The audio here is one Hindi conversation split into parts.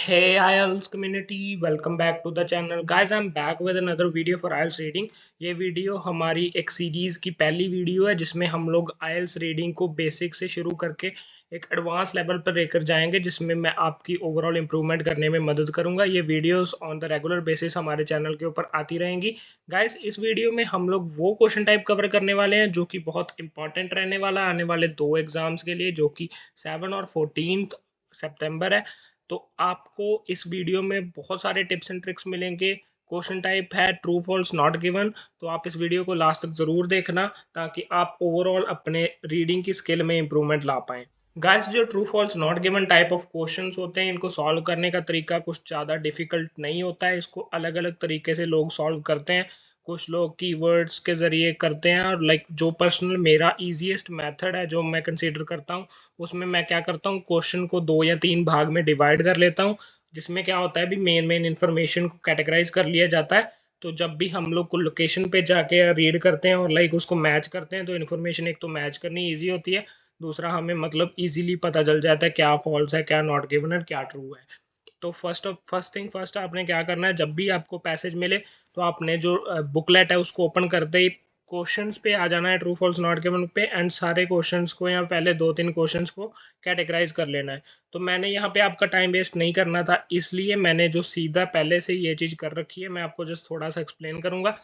Hey IELTS community, welcome back to the channel. Guys, I'm back with another video for IELTS reading. ये वीडियो हमारी एक सीरीज़ की पहली वीडियो है जिसमें हम लोग IELTS रीडिंग को बेसिक से शुरू करके एक एडवांस लेवल पर लेकर जाएंगे, जिसमें मैं आपकी ओवरऑल इंप्रूवमेंट करने में मदद करूंगा। ये videos on the regular basis हमारे चैनल के ऊपर आती रहेंगी। गाइस, इस वीडियो में हम लोग वो क्वेश्चन टाइप कवर करने वाले हैं जो कि बहुत इंपॉर्टेंट रहने वाला आने वाले दो एग्जाम्स के लिए, जो कि 7 और 14 सितंबर है। तो आपको इस वीडियो में बहुत सारे टिप्स एंड ट्रिक्स मिलेंगे। क्वेश्चन टाइप है ट्रू फॉल्स नॉट गिवन, तो आप इस वीडियो को लास्ट तक ज़रूर देखना ताकि आप ओवरऑल अपने रीडिंग की स्किल में इंप्रूवमेंट ला पाएँ। गाइस, जो true false not given type of questions होते हैं, इनको सॉल्व करने का तरीका कुछ ज़्यादा डिफिकल्ट नहीं होता है। इसको अलग अलग तरीके से लोग सॉल्व करते हैं। कुछ लोग कीवर्ड्स के ज़रिए करते हैं, और जो पर्सनल मेरा ईजीएस्ट मेथड है जो मैं कंसीडर करता हूँ, उसमें मैं क्या करता हूँ, क्वेश्चन को 2 या 3 भाग में डिवाइड कर लेता हूँ, जिसमें क्या होता है भी मेन इन्फॉर्मेशन को कैटेगराइज कर लिया जाता है। तो जब भी हम लोग को लोकेशन पे जाके रीड करते हैं और उसको मैच करते हैं, तो इन्फॉर्मेशन एक तो मैच करनी ईजी होती है, दूसरा हमें इजीली पता चल जाता है क्या फॉल्स है, क्या नॉट गिवन है, क्या ट्रू है। तो फर्स्ट थिंग फर्स्ट, आपने क्या करना है, जब भी आपको पैसेज मिले तो आपने जो बुकलेट है उसको ओपन करते ही क्वेश्चंस पे आ जाना है, ट्रू फॉल्स नॉट गिवन पे, एंड सारे क्वेश्चंस को या पहले 2-3 क्वेश्चंस को कैटेगराइज कर लेना है। तो मैंने यहाँ पे आपका टाइम वेस्ट नहीं करना था, इसलिए मैंने जो सीधा पहले से ये चीज़ कर रखी है, मैं आपको जस्ट थोड़ा सा एक्सप्लेन करूँगा।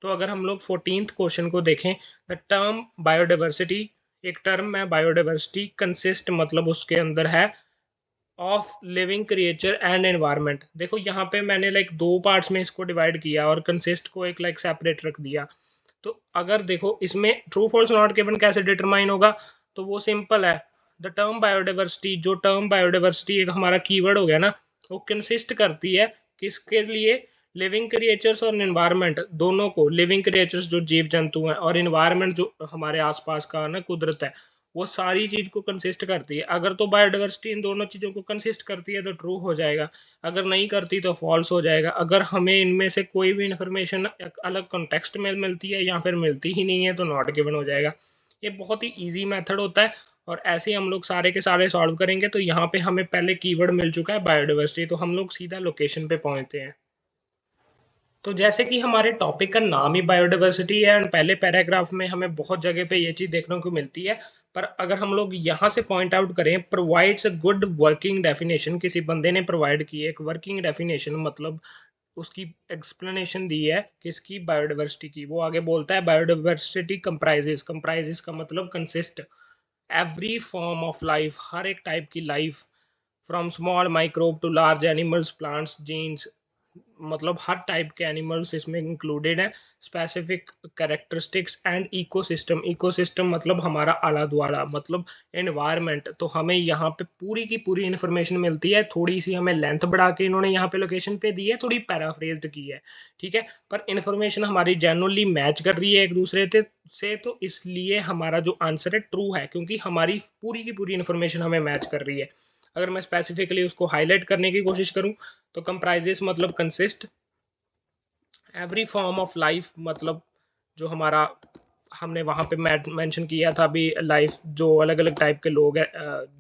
तो अगर हम लोग 14th क्वेश्चन को देखें, द टर्म बायोडाइवर्सिटी, एक टर्म है बायोडाइवर्सिटी, कंसिस्ट मतलब उसके अंदर है of living creature and environment. देखो यहाँ पे मैंने दो पार्ट्स में इसको डिवाइड किया और कंसिस्ट को एक सेपरेट रख दिया। तो अगर देखो इसमें ट्रू फॉल्स नॉट गिवन कैसे डिटरमाइन होगा, तो वो सिंपल है। द टर्म बायोडाइवर्सिटी, जो टर्म बायोडाइवर्सिटी एक हमारा कीवर्ड हो गया ना, वो कंसिस्ट करती है किसके लिए, लिविंग क्रिएचर्स और एनवायरनमेंट दोनों को। लिविंग क्रिएचर्स जो जीव जंतु हैं, और एनवायरनमेंट जो हमारे आसपास का ना कुदरत है, वो सारी चीज को कंसिस्ट करती है। अगर तो बायोडाइवर्सिटी इन दोनों चीजों को कंसिस्ट करती है तो ट्रू हो जाएगा, अगर नहीं करती तो फॉल्स हो जाएगा। अगर हमें इनमें से कोई भी इंफॉर्मेशन अलग कॉन्टेक्स्ट में मिलती है या फिर मिलती ही नहीं है, तो नॉट गिवन हो जाएगा। ये बहुत ही ईजी मेथड होता है, और ऐसे ही हम लोग सारे के सारे सॉल्व करेंगे। तो यहाँ पे हमें पहले कीवर्ड मिल चुका है बायोडाइवर्सिटी, तो हम लोग सीधा लोकेशन पे पहुंचते हैं। तो जैसे कि हमारे टॉपिक का नाम ही बायोडाइवर्सिटी है, एंड पहले पैराग्राफ में हमें बहुत जगह पे ये चीज़ देखने को मिलती है। पर अगर हम लोग यहाँ से पॉइंट आउट करें, provides a good working definition, किसी बंदे ने प्रोवाइड की है एक वर्किंग डेफिनेशन, मतलब उसकी एक्सप्लेनेशन दी है किसकी, बायोडाइवर्सिटी की। वो आगे बोलता है बायोडाइवर्सिटी कंप्राइजेस का मतलब consist every form of life, हर एक टाइप की life, from small microbe to large animals, plants, genes, मतलब हर टाइप के एनिमल्स इसमें इंक्लूडेड हैं। Specific characteristics and ecosystem, ecosystem मतलब हमारा आला दुआला, मतलब एनवायरनमेंट। तो हमें यहाँ पे पूरी की पूरी इन्फॉर्मेशन मिलती है। थोड़ी सी हमें लेंथ बढ़ा के इन्होंने यहाँ पे लोकेशन पे दी है, थोड़ी पैराफ्रेज्ड की है, ठीक है, पर इन्फॉर्मेशन हमारी जेन्युइनली मैच कर रही है एक दूसरे से, तो इसलिए हमारा जो आंसर है ट्रू है, क्योंकि हमारी पूरी की पूरी इन्फॉर्मेशन हमें मैच कर रही है। अगर मैं स्पेसिफिकली उसको हाईलाइट करने की कोशिश करूं, तो कंप्राइजेस मतलब consist, every form of life मतलब जो हमारा, हमने वहाँ पे मेंशन किया था अभी, लाइफ जो अलग अलग टाइप के लोग हैं,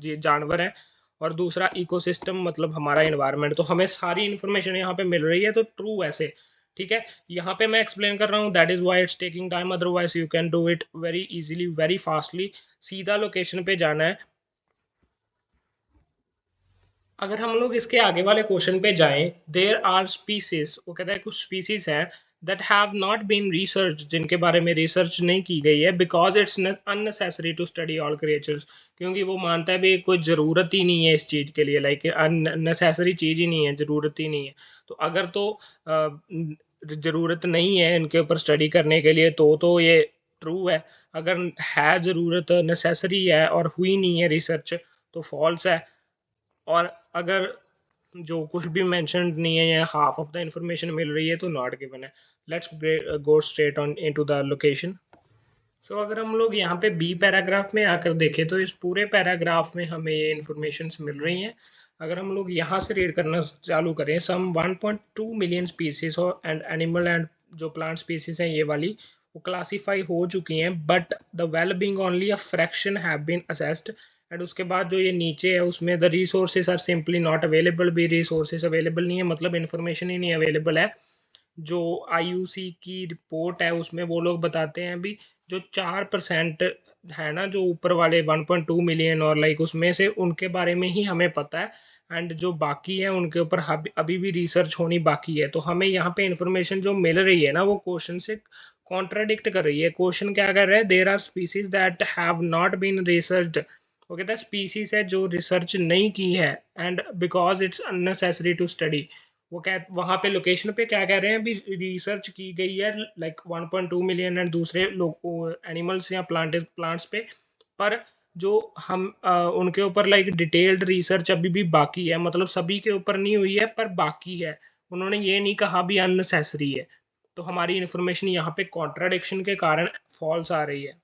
ये जानवर हैं। और दूसरा इकोसिस्टम मतलब हमारा एनवायरनमेंट। तो हमें सारी इन्फॉर्मेशन यहाँ पे मिल रही है, तो ट्रू ऐसे, ठीक है। यहाँ पे मैं एक्सप्लेन कर रहा हूँ, that is why it's taking time, otherwise you can do it very easily very fastly. सीधा लोकेशन पे जाना है। अगर हम लोग इसके आगे वाले क्वेश्चन पे जाएं, देयर आर स्पीसीज, वो कहता है कुछ स्पीसीज हैं that have not been research, जिनके बारे में रिसर्च नहीं की गई है, because it's unnecessary to study all creatures, क्योंकि वो मानता है भी कोई ज़रूरत ही नहीं है इस चीज़ के लिए, अननेसेसरी चीज़ ही नहीं है, ज़रूरत ही नहीं है। तो अगर तो ज़रूरत नहीं है इनके ऊपर स्टडी करने के लिए, तो ये ट्रू है। अगर है ज़रूरत, नेसेसरी है और हुई नहीं है रिसर्च, तो फॉल्स है। और अगर जो कुछ भी मेंशन्ड नहीं है या हाफ ऑफ द इंफॉर्मेशन मिल रही है, तो नॉट गिवन है। Let's go straight on into the location. So अगर हम लोग यहाँ पे बी पैराग्राफ में आकर देखें, तो इस पूरे पैराग्राफ में हमें ये इन्फॉर्मेशन मिल रही हैं। अगर हम लोग यहाँ से रीड करना चालू करें, सम 1.2 मिलियन स्पीसीज और एंड एनिमल एंड जो प्लांट स्पीसीज हैं, ये वाली वो क्लासीफाई हो चुकी हैं, but the well being only a fraction have been assessed and उसके बाद जो ये नीचे है उसमें the resources are simply not available, भी रिसोर्सेज अवेलेबल नहीं है, मतलब इन्फॉर्मेशन ही नहीं अवेलेबल है। जो आईयूसी की रिपोर्ट है उसमें वो लोग बताते हैं भी जो 4% है ना, जो ऊपर वाले 1.2 मिलियन और लाइक उसमें से उनके बारे में ही हमें पता है। एंड जो बाकी है उनके ऊपर अभी भी रिसर्च होनी बाकी है। तो हमें यहाँ पे इंफॉर्मेशन जो मिल रही है ना वो क्वेश्चन से कॉन्ट्राडिक्ट कर रही है। क्वेश्चन क्या कर रहा है, there are species that have not been researched. वो कहता है स्पीसीज है जो रिसर्च नहीं की है and because it's unnecessary to study. वो क्या वहाँ पे लोकेशन पे क्या कह रहे हैं, अभी रिसर्च की गई है लाइक 1.2 मिलियन एंड दूसरे लोग एनिमल्स या प्लांट्स पे, पर जो हम उनके ऊपर लाइक डिटेल्ड रिसर्च अभी भी बाकी है, मतलब सभी के ऊपर नहीं हुई है पर बाकी है। उन्होंने ये नहीं कहा भी अननेसेसरी है। तो हमारी इन्फॉर्मेशन यहाँ पे कॉन्ट्राडिक्शन के कारण फॉल्स आ रही है।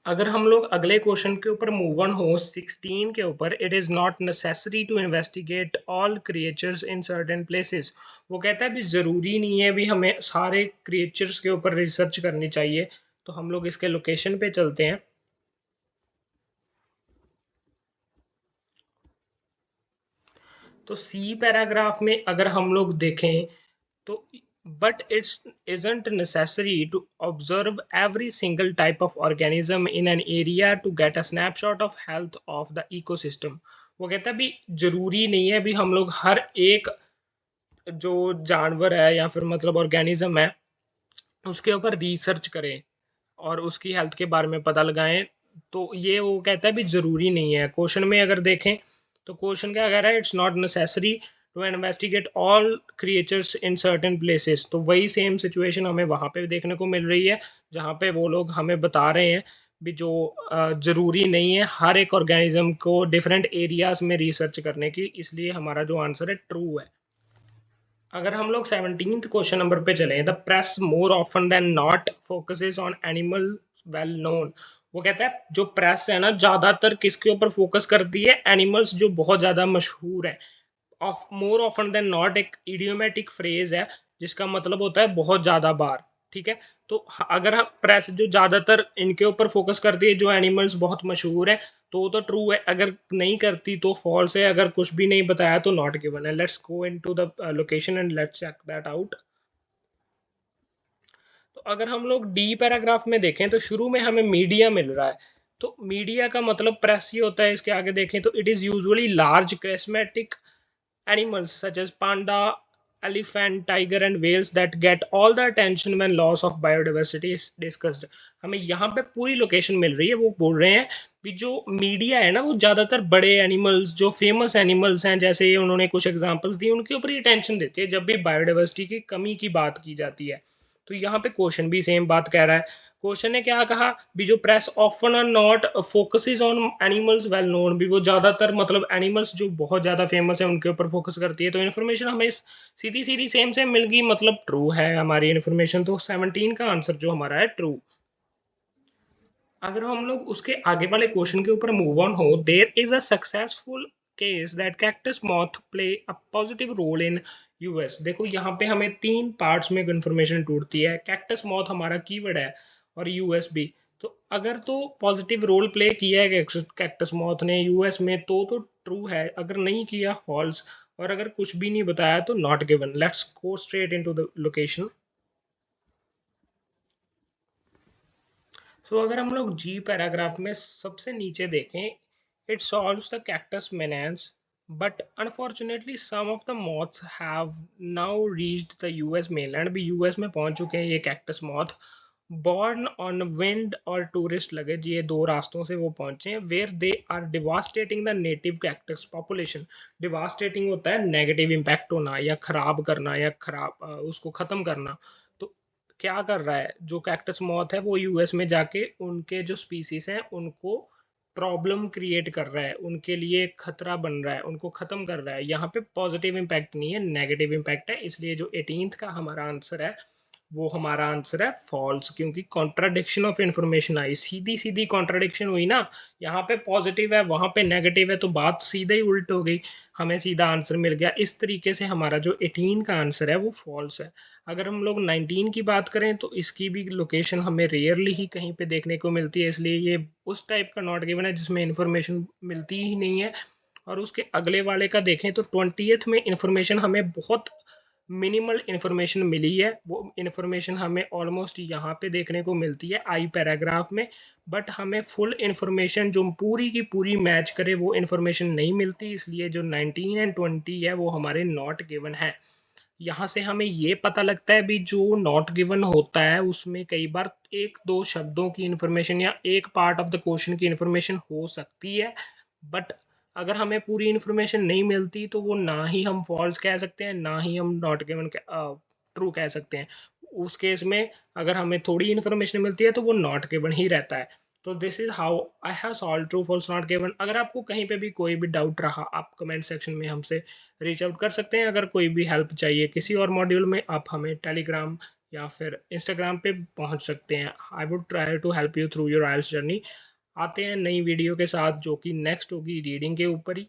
अगर हम लोग अगले क्वेश्चन के ऊपर मूव ऑन हो 16 के ऊपर, it is not necessary to investigate all creatures in certain places. वो कहता है भी ज़रूरी नहीं है भी हमें सारे क्रिएचर्स के ऊपर रिसर्च करनी चाहिए। तो हम लोग इसके लोकेशन पे चलते हैं। तो सी पैराग्राफ में अगर हम लोग देखें तो but it's isn't necessary to observe every single type of organism in an area to get a snapshot of health of the ecosystem। वो कहता है भी जरूरी नहीं है भी हम लोग हर एक जो जानवर है या फिर मतलब ऑर्गेनिज्म है उसके ऊपर रिसर्च करें और उसकी हेल्थ के बारे में पता लगाएं। तो ये वो कहता है भी ज़रूरी नहीं है। क्वेश्चन में अगर देखें तो क्वेश्चन क्या कह रहा है, it's not necessary to investigate all creatures in certain places. तो वही सेम सिचुएशन हमें वहाँ पे देखने को मिल रही है जहाँ पे वो लोग हमें बता रहे हैं भी जो ज़रूरी नहीं है हर एक ऑर्गेनिज्म को डिफरेंट एरियाज में रिसर्च करने की, इसलिए हमारा जो आंसर है ट्रू है। अगर हम लोग 17th क्वेश्चन नंबर पे चलें, the press more often than not focuses on animal well known. वो कहता है जो प्रेस है ना ज्यादातर किसके ऊपर फोकस करती है, एनिमल्स जो बहुत ज्यादा मशहूर है। Of more often than not एक इडियोमेटिक फ्रेज है जिसका मतलब होता है बहुत ज्यादा बार। ठीक है, तो अगर प्रेस जो ज्यादातर इनके ऊपर फोकस करती है जो एनिमल्स बहुत मशहूर है तो वो तो ट्रू है, अगर नहीं करती तो फॉल्स है, अगर कुछ भी नहीं बताया तो नॉट गिवन है। Let's go into the location and let's check that out. तो अगर हम लोग डी पैराग्राफ में देखें तो शुरू में हमें मीडिया मिल रहा है। तो मीडिया का मतलब प्रेस ही होता है। इसके आगे देखें तो it is usually large charismatic animals such as panda, elephant, tiger and whales that get all the attention when loss of biodiversity is discussed। हमें यहाँ पे पूरी लोकेशन मिल रही है। वो बोल रहे हैं कि जो मीडिया है ना वो ज़्यादातर बड़े एनिमल्स जो फेमस एनिमल्स हैं, जैसे ये उन्होंने कुछ एग्जांपल्स दिए, उनके ऊपर ही अटेंशन देती है जब भी बायोडाइवर्सिटी की कमी की बात की जाती है। तो यहाँ पे क्वेश्चन भी सेम बात कह रहा है। क्वेश्चन ने क्या कहा भी जो प्रेस ऑफन और not focuses on animals well known, भी वो ज्यादातर मतलब एनिमल्स जो बहुत ज्यादा फेमस है उनके ऊपर फोकस करती है। तो इन्फॉर्मेशन हमें सीधी सीधी सेम सेम मिल गई, मतलब ट्रू है हमारी इन्फॉर्मेशन। तो 17 का आंसर जो हमारा है ट्रू। अगर हम लोग उसके आगे वाले क्वेश्चन के ऊपर मूव ऑन हो, there is a successful case that cactus moth play a positive role in US. देखो यहाँ पे हमें तीन पार्ट्स में इन्फॉर्मेशन टूटती है। कैक्टस मॉथ हमारा कीवर्ड है और यूएस भी। तो अगर तो पॉजिटिव रोल प्ले किया है कैक्टस मॉथ ने यूएस में तो ट्रू है, अगर नहीं किया फॉल्स, और अगर कुछ भी नहीं बताया तो not given. Let's go straight into the location. So अगर हम लोग जी पैराग्राफ में सबसे नीचे देखें, it solves the cactus menace but unfortunately some of the moths have now reached the US mainland. भी यूएस में पहुंच चुके हैं ये cactus moth. Borne on wind और टूरिस्ट लगेज, ये दो रास्तों से वो पहुंचे हैं। Where they are devastating the native cactus population. Devastating होता है नेगेटिव इम्पैक्ट होना या खराब करना या खराब उसको ख़त्म करना। तो क्या कर रहा है जो कैक्टस मॉथ है वो यूएस में जाके उनके जो स्पीसीज हैं उनको प्रॉब्लम क्रिएट कर रहा है, उनके लिए खतरा बन रहा है, उनको ख़त्म कर रहा है। यहाँ पे पॉजिटिव इम्पैक्ट नहीं है, नेगेटिव इम्पैक्ट है। इसलिए जो 18th का हमारा आंसर है वो हमारा आंसर है फॉल्स, क्योंकि contradiction of information I, Sidhi Sidhi contradiction हुई ना, यहाँ पे पॉजिटिव है वहाँ पे नेगेटिव है, तो बात सीधे ही उल्ट हो गई, हमें सीधा आंसर मिल गया। इस तरीके से हमारा जो 18 का आंसर है वो फॉल्स है। अगर हम लोग 19 की बात करें तो इसकी भी लोकेशन हमें रेयरली ही कहीं पे देखने को मिलती है, इसलिए ये उस टाइप का नॉट गिवन है जिसमें इंफॉर्मेशन मिलती ही नहीं है। और उसके अगले वाले का देखें तो 20th में इंफॉर्मेशन हमें बहुत मिनिमल इन्फॉर्मेशन मिली है, वो इन्फॉर्मेशन हमें ऑलमोस्ट यहाँ पे देखने को मिलती है आई पैराग्राफ में, बट हमें फुल इन्फॉर्मेशन जो पूरी की पूरी मैच करे वो इन्फॉर्मेशन नहीं मिलती, इसलिए जो 19 एंड 20 है वो हमारे नॉट गिवन है। यहाँ से हमें ये पता लगता है भी जो नॉट गिवन होता है उसमें कई बार एक दो शब्दों की इन्फॉर्मेशन या एक पार्ट ऑफ द क्वेश्चन की इन्फॉर्मेशन हो सकती है, बट अगर हमें पूरी इन्फॉर्मेशन नहीं मिलती तो वो ना ही हम फॉल्स कह सकते हैं ना ही हम नॉट गिवन ट्रू कह सकते हैं। उस केस में अगर हमें थोड़ी इन्फॉर्मेशन मिलती है तो वो नॉट गिवन ही रहता है। तो this is how I have solve true false not given. अगर आपको कहीं पे भी कोई भी डाउट रहा आप कमेंट सेक्शन में हमसे रीच आउट कर सकते हैं। अगर कोई भी हेल्प चाहिए किसी और मॉड्यूल में आप हमें टेलीग्राम या फिर इंस्टाग्राम पे पहुंच सकते हैं। I would try to help you through your IELTS journey. आते हैं नई वीडियो के साथ जो कि नेक्स्ट होगी रीडिंग के ऊपर ही।